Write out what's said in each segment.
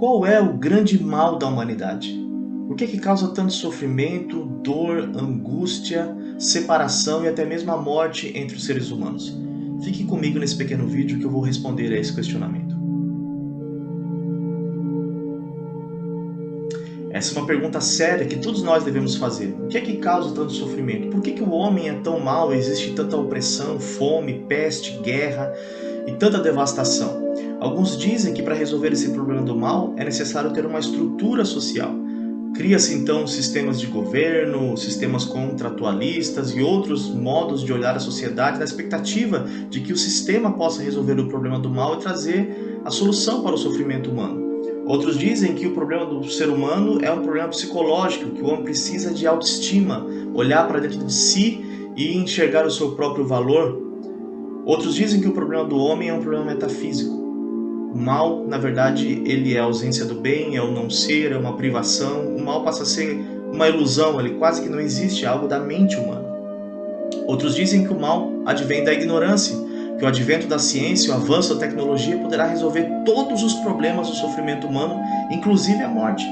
Qual é o grande mal da humanidade? O que é que causa tanto sofrimento, dor, angústia, separação e até mesmo a morte entre os seres humanos? Fique comigo nesse pequeno vídeo que eu vou responder a esse questionamento. Essa é uma pergunta séria que todos nós devemos fazer. O que é que causa tanto sofrimento? Por que o homem é tão mau? Existe tanta opressão, fome, peste, guerra e tanta devastação? Alguns dizem que para resolver esse problema do mal é necessário ter uma estrutura social. Cria-se então sistemas de governo, sistemas contratualistas e outros modos de olhar a sociedade na expectativa de que o sistema possa resolver o problema do mal e trazer a solução para o sofrimento humano. Outros dizem que o problema do ser humano é um problema psicológico, que o homem precisa de autoestima, olhar para dentro de si e enxergar o seu próprio valor. Outros dizem que o problema do homem é um problema metafísico. O mal, na verdade, ele é a ausência do bem, é o não ser, é uma privação. O mal passa a ser uma ilusão, ele quase que não existe, é algo da mente humana. Outros dizem que o mal advém da ignorância, que o advento da ciência, o avanço da tecnologia poderá resolver todos os problemas do sofrimento humano, inclusive a morte.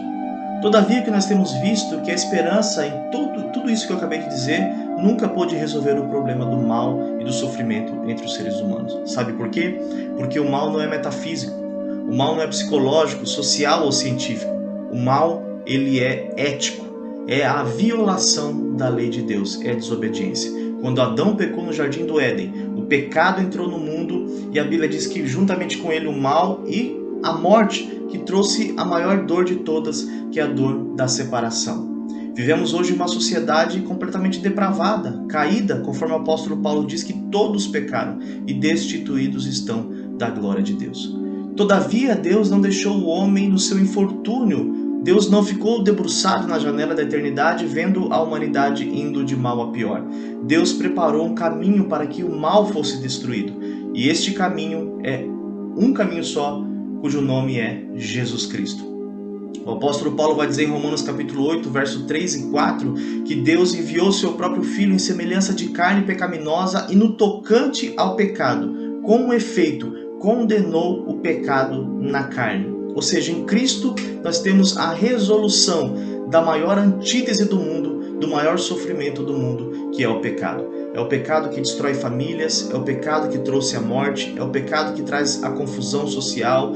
Todavia, que nós temos visto que a esperança em tudo isso que eu acabei de dizer nunca pôde resolver o problema do mal e do sofrimento entre os seres humanos. Sabe por quê? Porque o mal não é metafísico, o mal não é psicológico, social ou científico. O mal, ele é ético, é a violação da lei de Deus, é a desobediência. Quando Adão pecou no jardim do Éden, o pecado entrou no mundo e a Bíblia diz que juntamente com ele o mal e a morte, que trouxe a maior dor de todas, que é a dor da separação. Vivemos hoje uma sociedade completamente depravada, caída, conforme o apóstolo Paulo diz que todos pecaram e destituídos estão da glória de Deus. Todavia, Deus não deixou o homem no seu infortúnio. Deus não ficou debruçado na janela da eternidade vendo a humanidade indo de mal a pior. Deus preparou um caminho para que o mal fosse destruído. E este caminho é um caminho só, cujo nome é Jesus Cristo. O apóstolo Paulo vai dizer em Romanos capítulo 8, verso 3 e 4, que Deus enviou seu próprio Filho em semelhança de carne pecaminosa e no tocante ao pecado, com efeito, condenou o pecado na carne. Ou seja, em Cristo nós temos a resolução da maior antítese do mundo, do maior sofrimento do mundo, que é o pecado. É o pecado que destrói famílias, é o pecado que trouxe a morte, é o pecado que traz a confusão social,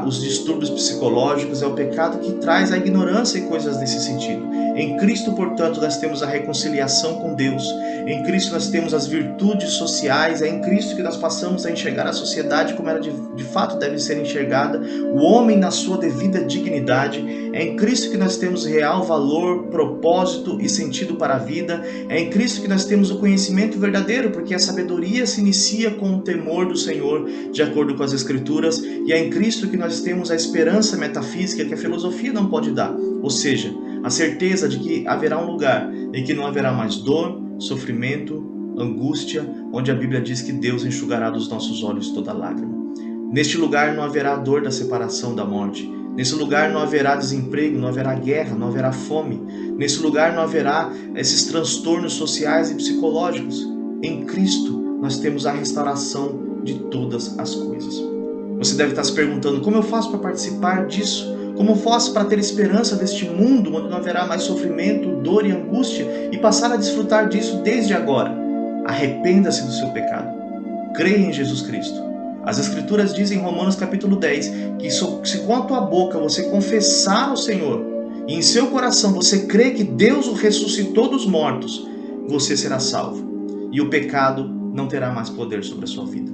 os distúrbios psicológicos, é o pecado que traz a ignorância e coisas nesse sentido. Em Cristo, portanto, nós temos a reconciliação com Deus. Em Cristo nós temos as virtudes sociais, é em Cristo que nós passamos a enxergar a sociedade como ela de fato deve ser enxergada, o homem na sua devida dignidade. É em Cristo que nós temos real valor, propósito e sentido para a vida. É em Cristo que nós temos o conhecimento verdadeiro, porque a sabedoria se inicia com o temor do Senhor, de acordo com as Escrituras, e é em Cristo que nós temos a esperança metafísica que a filosofia não pode dar, ou seja, a certeza de que haverá um lugar em que não haverá mais dor, sofrimento, angústia, onde a Bíblia diz que Deus enxugará dos nossos olhos toda lágrima. Neste lugar não haverá dor da separação, da morte. Nesse lugar não haverá desemprego, não haverá guerra, não haverá fome. Nesse lugar não haverá esses transtornos sociais e psicológicos. Em Cristo nós temos a restauração de todas as coisas. Você deve estar se perguntando, como eu faço para participar disso? Como eu faço para ter esperança deste mundo onde não haverá mais sofrimento, dor e angústia e passar a desfrutar disso desde agora? Arrependa-se do seu pecado. Creia em Jesus Cristo. As Escrituras dizem em Romanos capítulo 10 que se com a tua boca você confessar o Senhor e em seu coração você crê que Deus o ressuscitou dos mortos, você será salvo e o pecado não terá mais poder sobre a sua vida.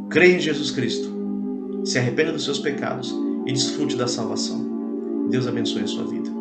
Creia em Jesus Cristo, se arrependa dos seus pecados e desfrute da salvação. Deus abençoe a sua vida.